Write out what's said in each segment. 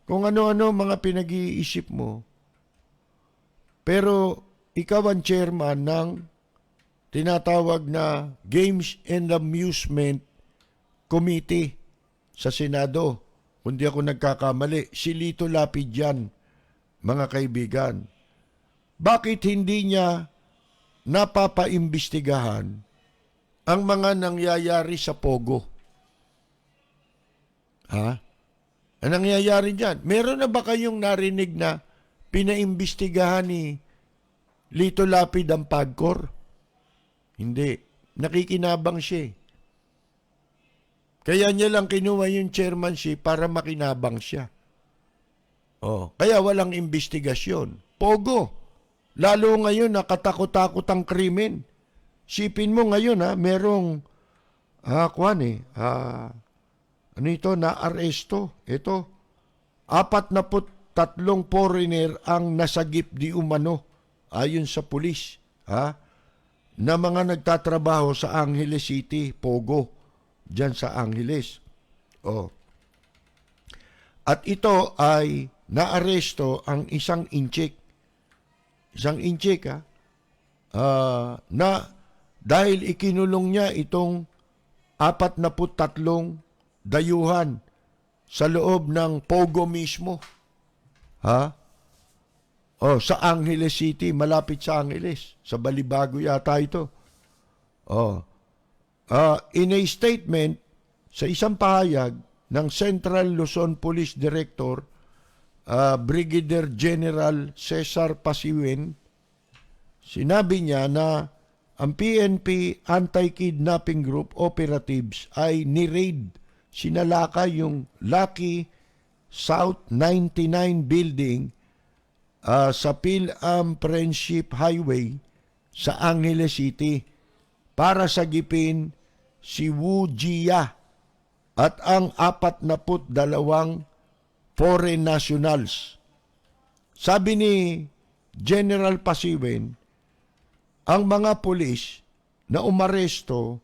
kung ano-ano mga pinag-iisip mo. Pero ikaw ang chairman ng tinatawag na Games and Amusement Committee sa Senado. Kung di ako nagkakamali, si Lito Lapid yan, mga kaibigan. Bakit hindi niya napapaimbestigahan ang mga nangyayari sa Pogo? Ha? Ang nangyayari dyan? Meron na ba kayong narinig na pinaimbestigahan ni Lito Lapid ang PAGCOR? Hindi. Nakikinabang siya eh. Kaya niya lang kinuha yung chairmanship para makinabang siya. Oh, kaya walang investigasyon. Pogo. Lalo ngayon na katakot-takot ang krimen. Sipin mo ngayon merong ano ito na aresto. Ito 43 foreigner ang nasagip di umano ayon sa pulis, na mga nagtatrabaho sa Angeles City, Pogo, diyan sa Angeles. Oh. At ito ay naaresto ang isang inchik. Isang inchik na dahil ikinulong niya itong 43 dayuhan sa loob ng Pogo mismo. Sa Angeles City, malapit sa Angeles. Sa Balibago yata ito. In a statement, sa isang pahayag ng Central Luzon Police Director, Brigadier General Cesar Pasiwen, sinabi niya na ang PNP Anti-Kidnapping Group Operatives ay ni-raid, sinalakay yung Lucky South 99 building sa Phil-Am Friendship Highway sa Angeles City para sagipin si Wu Jia at ang 42 foreign nationals. Sabi ni General Pasiwen, ang mga pulis na umaresto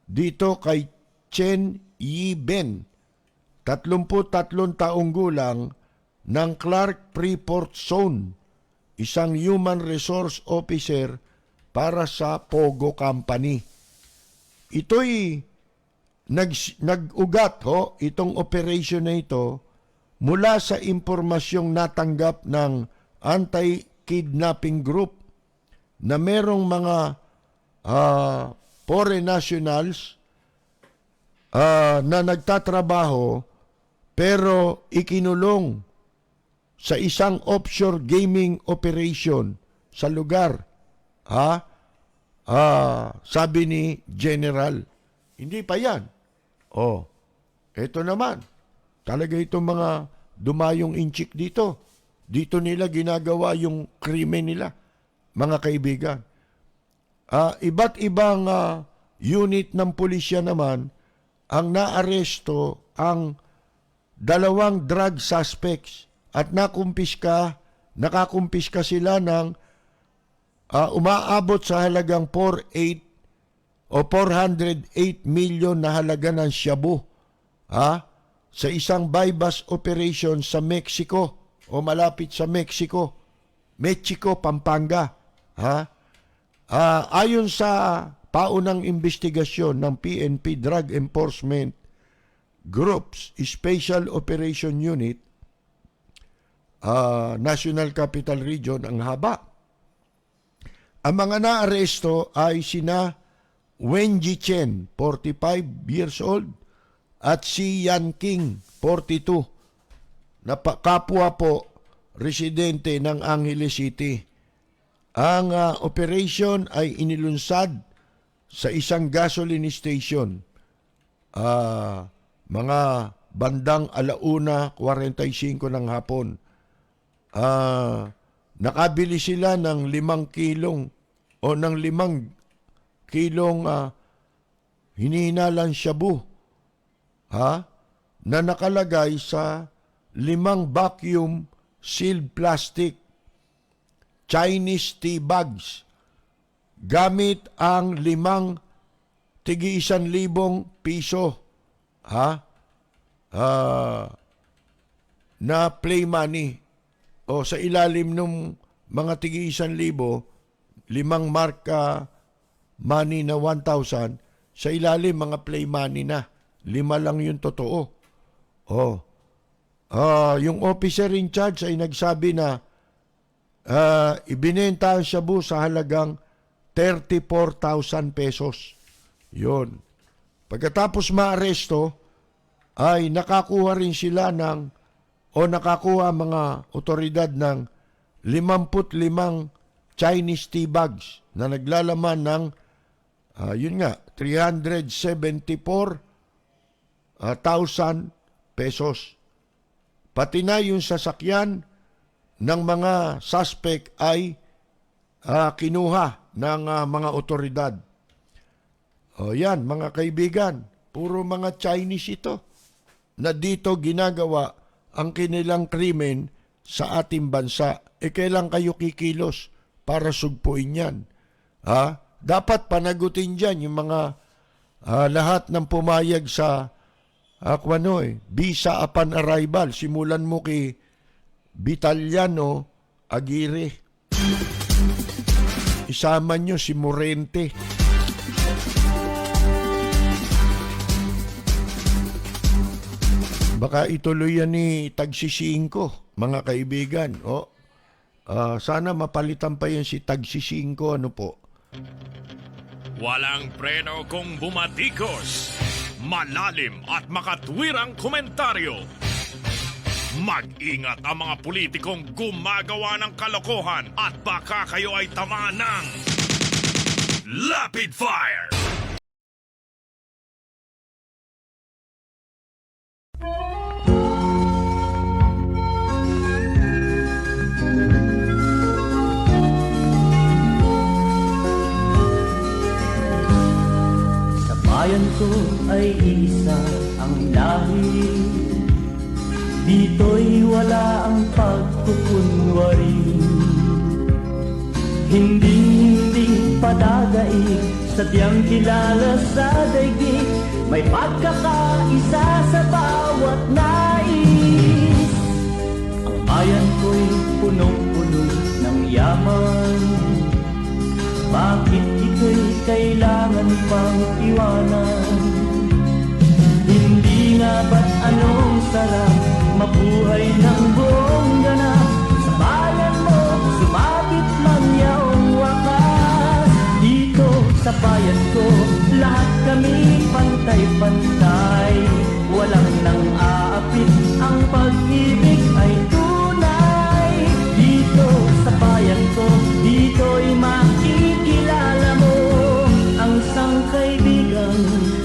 dito kay Chen Yi-ben, 33 taong gulang, ng Clark Freeport Zone, isang human resource officer para sa Pogo Company. Ito'y nag-ugat itong operation na ito mula sa impormasyong natanggap ng anti-kidnapping group na merong mga foreign nationals na nagtatrabaho pero ikinulong sa isang offshore gaming operation sa lugar. Sabi ni General. Hindi pa yan. Ito naman. Talaga itong mga dumayong inchik dito. Dito nila ginagawa yung krimen nila, mga kaibigan. Iba't ibang unit ng pulisya naman ang naaresto ang 2 drug suspects at nakakumpiska sila ng umaabot sa halagang 408 million na halaga ng shabu sa isang bypass operation sa Mexico o malapit sa Mexico, Pampanga. Ayon sa paunang investigasyon ng PNP Drug Enforcement Group's Special Operation Unit, National Capital Region, ang haba. Ang mga naaresto ay sina Wenji Chen, 45 years old, at si Yan King, 42, na kapwa po residente ng Angeles City. Ang operation ay inilunsad sa isang gasoline station. Mga bandang 1:45 ng hapon. Nakabili sila ng 5 kilong hinihinalang shabu na nakalagay sa 5 vacuum sealed plastic Chinese tea bags gamit ang 5 tig-1,000 piso na play money. O sa ilalim ng mga tigi 1,000, 5 marka money na 1,000, sa ilalim mga play money na. 5 lang yung totoo. Yung officer in charge ay nagsabi na ibinenta ang shabu sa halagang 34,000 pesos. Yun. Pagkatapos maaresto, ay nakakuha rin sila nakakuha mga otoridad ng 55 Chinese tea bags na naglalaman ng 374,000 pesos. Pati na yung sasakyan ng mga suspect ay kinuha ng mga otoridad. Yan, mga kaibigan, puro mga Chinese ito na dito ginagawa ang kanilang krimen sa ating bansa. Kailan kayo kikilos para sugpuin yan? Dapat panagutin dyan yung mga lahat ng pumayag sa visa upon arrival. Simulan mo kay Vitaliano Aguirre. Isama nyo si Morente. Baka ituloy yan ni Tagsisingko, mga kaibigan. Sana mapalitan pa yan si Tagsisingko. Ano po? Walang preno kung bumatikos. Malalim at makatwirang komentaryo. Mag-ingat ang mga politikong gumagawa ng kalokohan at baka kayo ay tamaan ng Rapid Fire! Bayan ko ay isa ang lahi, dito'y wala ang pagkukunwari. Hindi padadaig, sadyang kilala sa daigdig, may pagkakaisa sa bawat nais. Ang bayan ko'y punong-puno ng yaman, bakit ito'y kailangan pang iwanan? Hindi nga ba't anong sarap mabuhay ng buong ganap? Sa bayan mo, sumabit man yaong wakas. Dito sa bayan ko, lahat kami pantay-pantay. Walang nang aapit, ang pag-ibig ay tunay. Dito sa bayan ko, dito'y makikilala mo ang isang kaibigan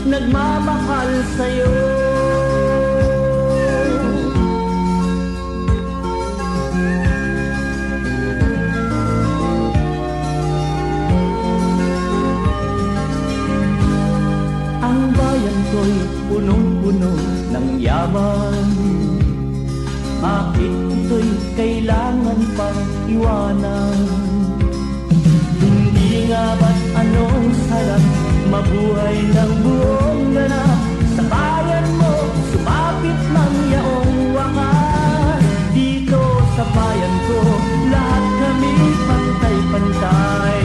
nagmamahal sa'yo. Ang bayan ko'y punong-puno ng yaman, bakit ito'y kailangan pang iwanan? Hindi nga ba't anong sarap mabuhay ng buong ganap? Sa bayan mo, sumapit man yaong wakas. Dito sa bayan ko, lahat kami pantay-pantay.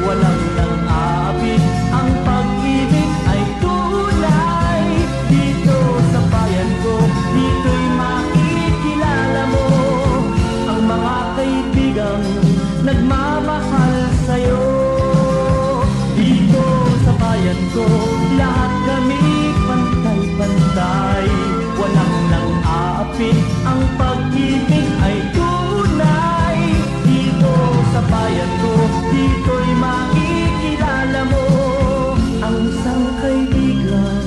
Walang nang aabit, ang pag-ibig ay tunay. Dito sa bayan ko, dito'y makikilala mo ang mga kaibigang nagmamahal sa'yo. Dito sa bayan ko, lahat kami pantay-pantay. Walang nang aapit, ang pag-ibig ay tunay. Dito sa bayan ko, dito'y makikilala mo ang isang kaibigan,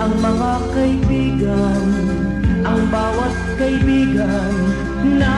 ang mga kaibigan, ang bawat kaibigan na